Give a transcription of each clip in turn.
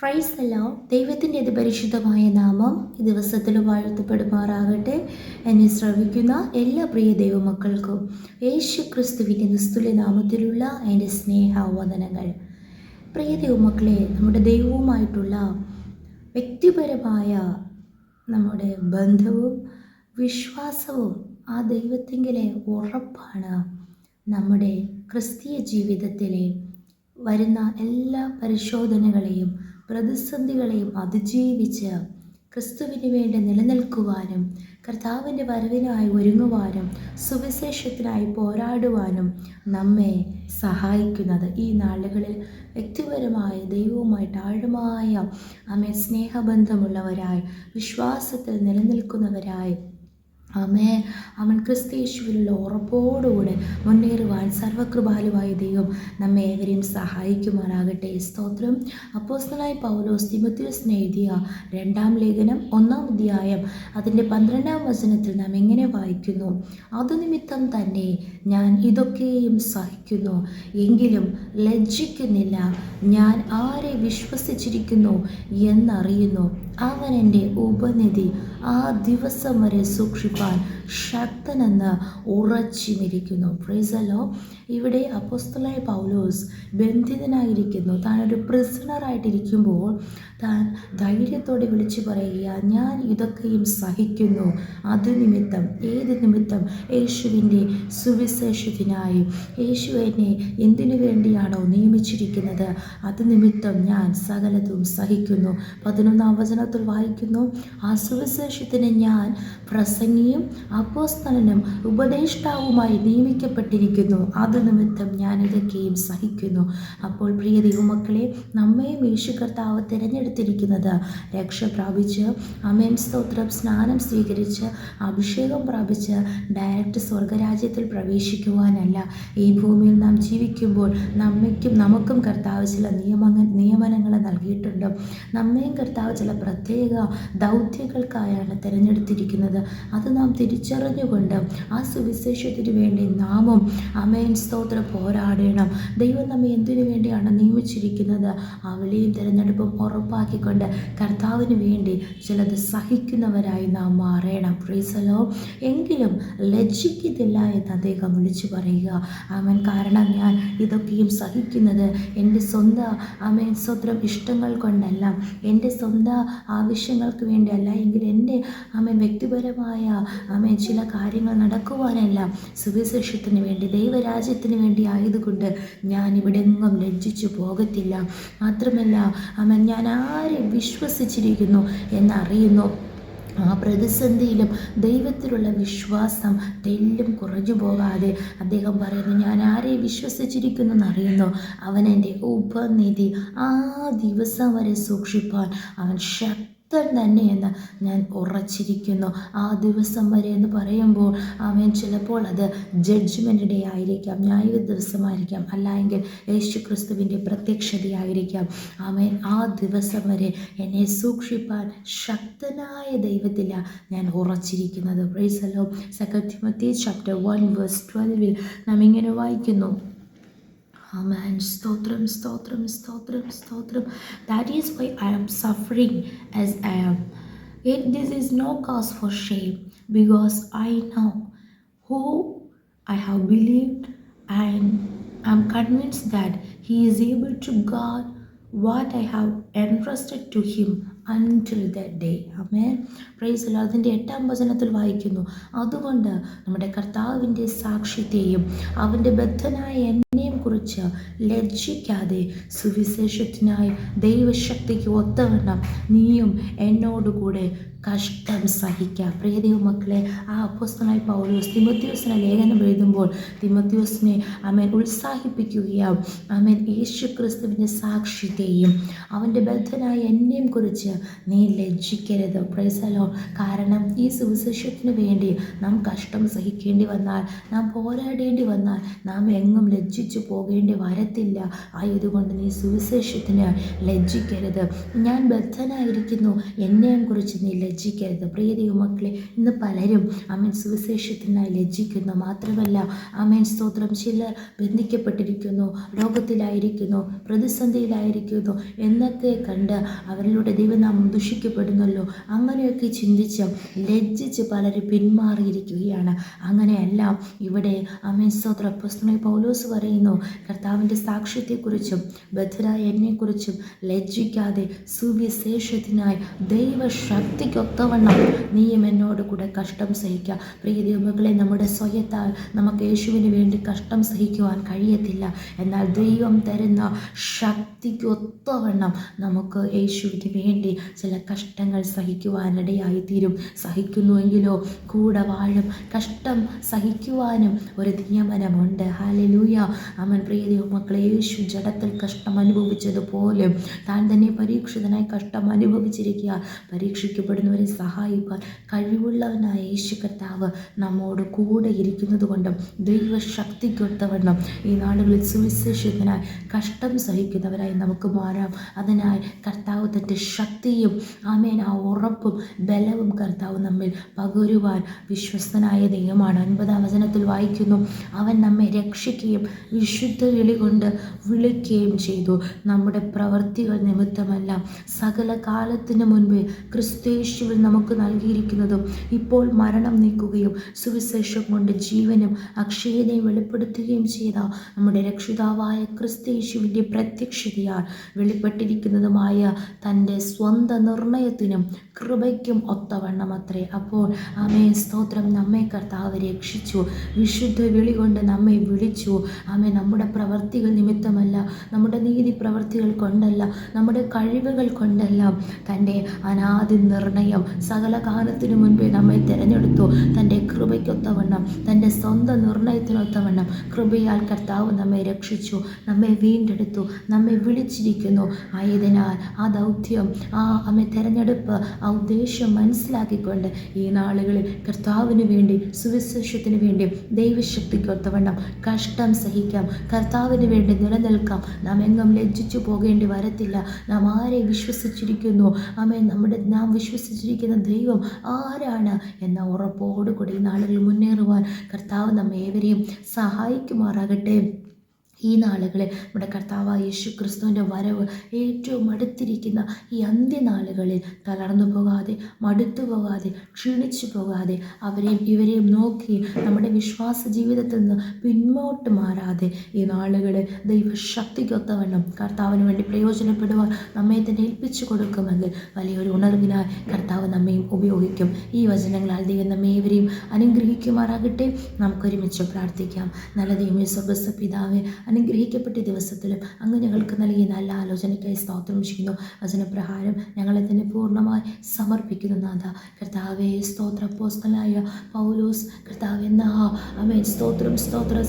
Price അല്ലോ ദൈവത്തിൻ്റെ അതിപരിശുദ്ധമായ നാമം ഈ ദിവസത്തിൽ വാഴ്ത്തപ്പെടുമാറാകട്ടെ. എന്നെ ശ്രവിക്കുന്ന എല്ലാ പ്രിയ ദൈവമക്കൾക്കും യേശു ക്രിസ്തുവിൻ്റെ നിസ്തുല്യ നാമത്തിലുള്ള എൻ്റെ സ്നേഹവന്ദനങ്ങൾ. പ്രിയ ദൈവമക്കളെ, നമ്മുടെ ദൈവവുമായിട്ടുള്ള വ്യക്തിപരമായ നമ്മുടെ ബന്ധവും വിശ്വാസവും ആ ദൈവത്തിങ്കിലെ ഉറപ്പാണ് നമ്മുടെ ക്രിസ്തീയ ജീവിതത്തിലെ വരുന്ന എല്ലാ പരിശോധനകളെയും പ്രതിസന്ധികളെയും അതിജീവിച്ച് ക്രിസ്തുവിന് വേണ്ടി നിലനിൽക്കുവാനും കർത്താവിൻ്റെ വരവിനായി ഒരുങ്ങുവാനും സുവിശേഷത്തിനായി പോരാടുവാനും നമ്മെ സഹായിക്കുന്നത്. ഈ നാളുകളിൽ വ്യക്തിപരമായ ദൈവവുമായിട്ട് ആഴമായ സ്നേഹബന്ധമുള്ളവരായി വിശ്വാസത്തിൽ നിലനിൽക്കുന്നവരായി അവൻ ക്രിസ്തയേശുവിലുള്ള ഉറപ്പോടുകൂടെ മുന്നേറുവാൻ സർവകൃപാലുവായ ദൈവം നമ്മെ ഏവരെയും സഹായിക്കുമാറാകട്ടെ. സ്തോത്രം. അപ്പോസ്തലനായ പൗലോസ് തിമോഥെയോസിന് എഴുതിയ 2-ാം ലേഖനം 1-ാം അധ്യായം അതിൻ്റെ 12-ാം വചനത്തിൽ നാം എങ്ങനെ വായിക്കുന്നു? അതുനിമിത്തം തന്നെ ഞാൻ ഇതൊക്കെയും സഹിക്കുന്നു, എങ്കിലും ലജ്ജിക്കുന്നില്ല. ഞാൻ ആരെ വിശ്വസിച്ചിരിക്കുന്നു എന്നറിയുന്നു, അവൻ എൻ്റെ ഉപനിധി ആ ദിവസം വരെ സൂക്ഷിപ്പാൻ ശക്തനെന്ന് ഉറച്ചുമിരിക്കുന്നു. Praise the Lord. ഇവിടെ അപ്പോസ്തലനായ പൗലോസ് ബന്ധിതനായിരിക്കുന്നു. താനൊരു പ്രിസണറായിട്ടിരിക്കുമ്പോൾ താൻ ധൈര്യത്തോടെ വിളിച്ചു പറയുക, ഞാൻ ഇതൊക്കെയും സഹിക്കുന്നു. അത് നിമിത്തം, ഏത് നിമിത്തം? യേശുവിൻ്റെ സുവിശേഷത്തിനായി. യേശു എന്നെ എന്തിനു വേണ്ടിയാണോ നിയമിച്ചിരിക്കുന്നത്, അത് നിമിത്തം ഞാൻ സകലതും സഹിക്കുന്നു. 11-ാം വചനത്തിൽ വായിക്കുന്നു, ആ സുവിശേഷത്തിന് ഞാൻ പ്രസംഗിയും അപ്പോസ്തലനും ഉപദേഷ്ടാവുമായി നിയമിക്കപ്പെട്ടിരിക്കുന്നു. അത് നിമിത്തം ഞാൻ ഇതൊക്കെയും സഹിക്കുന്നു. അപ്പോൾ പ്രിയ ദൈവമക്കളെ, നമ്മയും യേശു കർത്താവ് തിരഞ്ഞെടുത്തിരിക്കുന്നത് രക്ഷ പ്രാപിച്ച് സ്തോത്രം സ്നാനം സ്വീകരിച്ച് അഭിഷേകം പ്രാപിച്ച് ഡയറക്റ്റ് സ്വർഗരാജ്യത്തിൽ പ്രവേശിക്കുവാനല്ല. ഈ ഭൂമിയിൽ നാം ജീവിക്കുമ്പോൾ നമുക്കും കർത്താവ് ചില നിയമനങ്ങൾ നൽകിയിട്ടുണ്ട്. നമ്മയും കർത്താവ് ചില പ്രത്യേക ദൗത്യങ്ങൾക്കായാണ് തിരഞ്ഞെടുത്തിരിക്കുന്നത്. അത് നാം തിരിച്ചറിഞ്ഞുകൊണ്ട് ആ സുവിശേഷത്തിന് വേണ്ടി നാമും സ്തോത്രം പോരാടണം. ദൈവം നമ്മെ എന്തിനു വേണ്ടിയാണ് നിയമിച്ചിരിക്കുന്നത്? ആ വിളിയും തിരഞ്ഞെടുപ്പും ഉറപ്പാക്കിക്കൊണ്ട് കർത്താവിന് വേണ്ടി ചിലത് സഹിക്കുന്നവരായി നാം മാറണം. Price the Lord. എങ്കിലും ലജ്ജിക്കുന്നില്ല എന്ന് അദ്ദേഹം വിളിച്ചു പറയുക. കാരണം ഞാൻ ഇതൊക്കെയും സഹിക്കുന്നത് എൻ്റെ സ്വന്തം സ്വന്തം ഇഷ്ടങ്ങൾ കൊണ്ടല്ല, എൻ്റെ സ്വന്തം ആവശ്യങ്ങൾക്ക് വേണ്ടിയല്ല, എങ്കിൽ എൻ്റെ വ്യക്തിപരമായ ചില കാര്യങ്ങൾ നടക്കുവാനല്ല, സുവിശേഷത്തിന് വേണ്ടി ദൈവരാജ്യത്തിന് വേണ്ടി ആയതുകൊണ്ട് ഞാൻ ഇവിടെ എങ്ങും ലജ്ജിച്ചു പോകത്തില്ല. മാത്രമല്ല ഞാൻ ആരെ വിശ്വസിച്ചിരിക്കുന്നു എന്നറിയുന്നു. ആ പ്രതിസന്ധിയിലും ദൈവത്തിലുള്ള വിശ്വാസം തെല്ലും കുറഞ്ഞു പോകാതെ അദ്ദേഹം പറയുന്നു, ഞാൻ ആരെ വിശ്വസിച്ചിരിക്കുന്നു എന്നറിയുന്നു, അവൻ എൻ്റെ ഉപനിധി ആ ദിവസം വരെ സൂക്ഷിപ്പാൻ അവൻ ശക്തൻ തന്നെയെന്ന് ഞാൻ ഉറച്ചിരിക്കുന്നു. ആ ദിവസം വരെ എന്ന് പറയുമ്പോൾ ചിലപ്പോൾ അത് ജഡ്ജ്മെൻ്റ് ഡേ ആയിരിക്കാം, ന്യായ ദിവസമായിരിക്കാം, അല്ലെങ്കിൽ യേശു ക്രിസ്തുവിൻ്റെ പ്രത്യക്ഷതയായിരിക്കാം. ആ ദിവസം വരെ എന്നെ സൂക്ഷിപ്പാൻ ശക്തനായ ദൈവത്തിലാണ് ഞാൻ ഉറച്ചിരിക്കുന്നത്. Praise the Lord. 2 Timothy chapter 1 verse 12 നാം ഇങ്ങനെ വായിക്കുന്നു, സ്തോത്രം സ്തോത്രം സ്തോത്രം സ്തോത്രം. That is why I am suffering as I am. Yet this is no cause for shame, because I know who I have believed, and I am convinced that He is able to guard what I have entrusted to Him until that day. Amen. Price the Lord. അതിൻ്റെ 8-ാം വചനത്തിൽ വായിക്കുന്നു, അതുകൊണ്ട് നമ്മുടെ കർത്താവിൻ്റെ സാക്ഷ്യത്തെയും അവൻ്റെ ബദ്ധനായ എന്നെയും കുറിച്ച് ലജ്ജിക്കാതെ സുവിശേഷത്തിനായി ദൈവശക്തിക്ക് ഒത്തവണ്ണം നീയും എന്നോടുകൂടെ കഷ്ടം സഹിക്കാം. പ്രിയ ദൈവമക്കളെ, ആ അപ്പോസ്തലനായ പൗലോസ് തിമോഥെയോസിനെ ലേഖനം എഴുതുമ്പോൾ തിമോഥെയോസിനെ ഉത്സാഹിപ്പിക്കുകയും യേശു ക്രിസ്തുവിൻ്റെ സാക്ഷ്യത്തെയും അവൻ്റെ ബദ്ധനായ എന്നെയും കുറിച്ച് നീ ലജ്ജിക്കരുത്. Price the Lord. കാരണം ഈ സുവിശേഷത്തിന് വേണ്ടി നാം കഷ്ടം സഹിക്കേണ്ടി വന്നാൽ, നാം പോരാടേണ്ടി വന്നാൽ നാം എങ്ങും ലജ്ജിച്ചു പോകേണ്ടി വരത്തില്ല. ആയതുകൊണ്ട് നീ സുവിശേഷത്തിന് ലജ്ജിക്കരുത്. ഞാൻ ബദ്ധനായിരിക്കുന്നു, എന്നെയും കുറിച്ച് നീ ലജ്ജിക്കരുത്. പ്രിയ ദൈവമക്കളെ, ഇന്ന് പലരും ആമേൻ സുവിശേഷത്തിനായി ലജ്ജിക്കുന്നു. മാത്രമല്ല ആമേൻ സ്തോത്രം, ചിലർ ബന്ധിക്കപ്പെട്ടിരിക്കുന്നു, രോഗത്തിലായിരിക്കുന്നു, പ്രതിസന്ധിയിലായിരിക്കുന്നു എന്നൊക്കെ കണ്ട് അവരിലൂടെ ദൈവനാമം ദുഷിക്കപ്പെടുന്നല്ലോ. അങ്ങനെയൊക്കെ ചിന്തിച്ച് ലജ്ജിച്ച് പലരും പിന്മാറിയിരിക്കുകയാണ്. അങ്ങനെയല്ല, ഇവിടെ ആമേൻ സ്തോത്രം അപ്പോസ്തലനായ പൗലോസ് പറയുന്നു, കർത്താവിൻ്റെ സാക്ഷ്യത്തെക്കുറിച്ചും ബദ്ധരായ എന്നെക്കുറിച്ചും ലജ്ജിക്കാതെ സുവിശേഷത്തിനായി ദൈവശക്തിക്കൊത്തവണ്ണം നീയും എന്നോട് കൂടെ കഷ്ടം സഹിക്കുക. പ്രിയ ദൈവമക്കളെ, നമ്മുടെ സ്വയത്താൽ നമുക്ക് യേശുവിന് വേണ്ടി കഷ്ടം സഹിക്കുവാൻ കഴിയത്തില്ല. എന്നാൽ ദൈവം തരുന്ന ശക്തിക്കൊത്തവണ്ണം നമുക്ക് യേശുവിന് വേണ്ടി ചില കഷ്ടങ്ങൾ സഹിക്കുവാനിടയായിത്തീരും. സഹിക്കുന്നുവെങ്കിലോ കൂടെ വാഴും. കഷ്ടം സഹിക്കുവാനും ഒരു നിയമനമുണ്ട്. ഹല്ലേലൂയ. ആമേൻ. പ്രിയ ദൈവമക്കളെ, യേശു ജഡത്തിൽ കഷ്ടം അനുഭവിച്ചതുപോലെ താൻ തന്നെ പരീക്ഷിതനായി കഷ്ടം അനുഭവിച്ചിരിക്കുക. പരീക്ഷിക്കപ്പെടുന്നവരെ സഹായിക്കാൻ കഴിവുള്ളവനായ യേശു കർത്താവ് നമ്മോട് കൂടെ ഇരിക്കുന്നത് കൊണ്ടും ദൈവശക്തിക്കൊത്തവണ്ണം ഈ നാളുകളിൽ സുവിശേഷത്തിനായി കഷ്ടം സഹിക്കുന്നവരായി നമുക്ക് മാറാം. അതിനായി കർത്താവ് തൻ്റെ ശക്തിയും ആമേൻ ആ ഉറപ്പും ബലവും കർത്താവ് നമ്മിൽ പകരുവാൻ വിശ്വസ്തനായ ദൈവമാണ്. 9-ാം വചനത്തിൽ വായിക്കുന്നു, അവൻ നമ്മെ രക്ഷിക്കുകയും വിശുദ്ധ വിളി കൊണ്ട് വിളിക്കുകയും ചെയ്തു. നമ്മുടെ പ്രവൃത്തികൾ നിമിത്തമല്ല, സകല കാലത്തിന് മുൻപേ ക്രിസ്തയേശുവിൽ നമുക്ക് നൽകിയിരിക്കുന്നതും ഇപ്പോൾ മരണം നീക്കുകയും സുവിശേഷം കൊണ്ട് ജീവനും അക്ഷയതയും വെളിപ്പെടുത്തുകയും ചെയ്ത നമ്മുടെ രക്ഷിതാവായ ക്രിസ്തയേശുവിൻ്റെ പ്രത്യക്ഷതയാൽ വെളിപ്പെട്ടിരിക്കുന്നതുമായ തൻ്റെ സ്വന്തം നിർണയത്തിനും കൃപയ്ക്കും ഒത്തവണ്ണം അത്രേ. അപ്പോൾ ആമേൻ സ്തോത്രം, നമ്മെ കർത്താവ് രക്ഷിച്ചു, വിശുദ്ധ വിളി കൊണ്ട് നമ്മെ വിളിച്ചു. ആമേൻ. നമ്മുടെ പ്രവർത്തികൾ നിമിത്തമല്ല, നമ്മുടെ നീതി പ്രവർത്തികൾ കൊണ്ടല്ല, നമ്മുടെ കഴിവുകൾ കൊണ്ടല്ല, തൻ്റെ അനാദി നിർണയം സകല കാലത്തിനു മുൻപേ നമ്മെ തിരഞ്ഞെടുത്തു. തൻ്റെ കൃപയ്ക്കൊത്തവണ്ണം, തൻ്റെ സ്വന്തം നിർണയത്തിനൊത്തവണ്ണം കൃപയാൽ കർത്താവ് നമ്മെ രക്ഷിച്ചു, നമ്മെ വീണ്ടെടുത്തു, നമ്മെ വിളിച്ചിരിക്കുന്നു. ആയതിനാൽ ആ ദൗത്യം, ആ നമ്മെ തിരഞ്ഞെടുപ്പ്, ആ ഉദ്ദേശം മനസ്സിലാക്കിക്കൊണ്ട് ഈ നാളുകളിൽ കർത്താവിന് വേണ്ടി, സുവിശേഷത്തിന് വേണ്ടി, ദൈവശക്തിക്കൊത്തവണ്ണം കഷ്ടം സഹിക്കാം. കർത്താവിന് വേണ്ടി നിലനിൽക്കാം. നാം എങ്ങും ലജ്ജിച്ചു പോകേണ്ടി വരത്തില്ല. നാം ആരെ വിശ്വസിച്ചിരിക്കുന്നു, നാം വിശ്വസിച്ചിരിക്കുന്ന ദൈവം ആരാണ് എന്ന ഉറപ്പോടുകൂടി ഈ നാളുകളിൽ മുന്നേറുവാൻ കർത്താവ് നമ്മെ ഏവരെയും സഹായിക്കുമാറാകട്ടെ. ഈ നാളുകളിൽ നമ്മുടെ കർത്താവായ യേശു ക്രിസ്തുവിൻ്റെ വരവ് ഏറ്റവും അടുത്തിരിക്കുന്ന ഈ അന്ത്യനാളുകളിൽ തളർന്നു പോകാതെ, മടുത്തു പോകാതെ, ക്ഷീണിച്ചു പോകാതെ, ഇവരെയും നോക്കി നമ്മുടെ വിശ്വാസ ജീവിതത്തിൽ നിന്ന് പിന്നോട്ട് മാറാതെ ഈ നാളുകളിൽ ദൈവശക്തിക്കൊത്തവണ്ണം കർത്താവിന് വേണ്ടി പ്രയോജനപ്പെടുവാൻ നമ്മെ തന്നെ ഏൽപ്പിച്ചു കൊടുക്കുമെങ്കിൽ വലിയൊരു ഉണർവിനായി കർത്താവ് നമ്മയും ഉപയോഗിക്കും. ഈ വചനങ്ങളാൽ ദൈവം നമ്മെ ഏവരെയും അനുഗ്രഹിക്കുമാറാകട്ടെ. നമുക്കൊരുമിച്ച് പ്രാർത്ഥിക്കാം. നല്ല ദൈവമേ, സ്വർഗ്ഗസ്ഥ പിതാവേ, അനുഗ്രഹിക്കപ്പെട്ട ദിവസത്തിലും അങ്ങ് ഞങ്ങൾക്ക് നൽകിയ നല്ല ആലോചനയ്ക്കായി സ്തോത്രം ചെയ്യുന്നു. വചനപ്രകാരം ഞങ്ങളെ തന്നെ പൂർണ്ണമായി സമർപ്പിക്കുന്നു. നാഥ കർത്താവേ, സ്തോത്ര അപ്പോസ്തലനായ പൗലോസ് കർത്താവ് എന്ന ആമേൻ സ്തോത്രം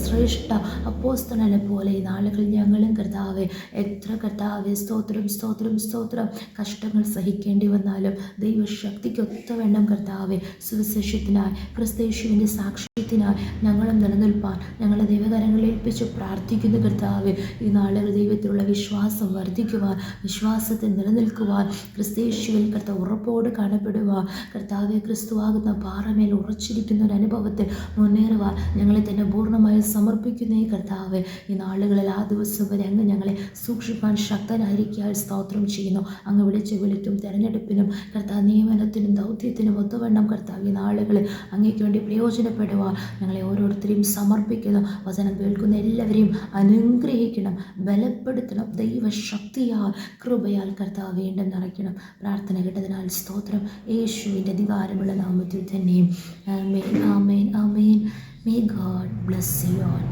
ശ്രേഷ്ഠ അപ്പോസ്തലനെ പോലെ ഈ നാളുകളിൽ ഞങ്ങളും കർത്താവെ എത്ര കർത്താവെ സ്തോത്രം കഷ്ടങ്ങൾ സഹിക്കേണ്ടി വന്നാലും ദൈവശക്തിക്കൊത്തവണ്ണം കർത്താവെ സുവിശേഷത്തിനായി, ക്രിസ്തയേശുവിൻ്റെ സാക്ഷ്യത്തിനായി ഞങ്ങളും നിലനിൽപ്പാൻ ഞങ്ങളെ ദൈവകരങ്ങളിൽ ഏൽപ്പിച്ച് പ്രാർത്ഥിക്കുന്നു. കർത്താവെ, ഈ നാളുകൾ ദൈവത്തിലുള്ള വിശ്വാസം വർദ്ധിക്കുവാൻ, വിശ്വാസത്തിൽ നിലനിൽക്കുവാൻ, ക്രിസ്തയേശുവിൽ കർത്താവ് ഉറപ്പോട് കാണപ്പെടുവാൻ, കർത്താവെ ക്രിസ്തുവാകുന്ന പാറമേൽ ഉറച്ചിരിക്കുന്ന ഒരു അനുഭവത്തിൽ മുന്നേറുവാൻ ഞങ്ങളെ തന്നെ പൂർണ്ണമായി സമർപ്പിക്കുന്നേ. കർത്താവെ, ഈ നാളുകളിൽ ആ ദിവസം വരെ അങ്ങ് ഞങ്ങളെ സൂക്ഷിപ്പാൻ ശക്തനായിരിക്കാൻ സ്തോത്രം ചെയ്യുന്നു. അങ്ങ് വിളിച്ച വിളിക്കും തെരഞ്ഞെടുപ്പിനും കർത്താവ് നിയമനത്തിനും ദൗത്യത്തിനും ഒത്തവണ്ണം കർത്താവ് ഈ നാളുകളിൽ അങ്ങേക്ക് വേണ്ടി പ്രയോജനപ്പെടുവാൻ ഞങ്ങളെ ഓരോരുത്തരെയും സമർപ്പിക്കുന്നു. വചനം കേൾക്കുന്ന എല്ലാവരെയും അനുഗ്രഹിക്കണം, ബലപ്പെടുത്തണം. ദൈവശക്തിയാൽ, കൃപയാൽ കർത്താവ് വീണ്ടും നിറയ്ക്കണം. പ്രാർത്ഥന കേട്ടതിനാൽ സ്തോത്രം. യേശുവിൻ്റെ അധികാരമുള്ള നാമത്തിൽ തന്നെയും ആമേൻ, ആമേൻ, ആമേൻ. May God bless you all.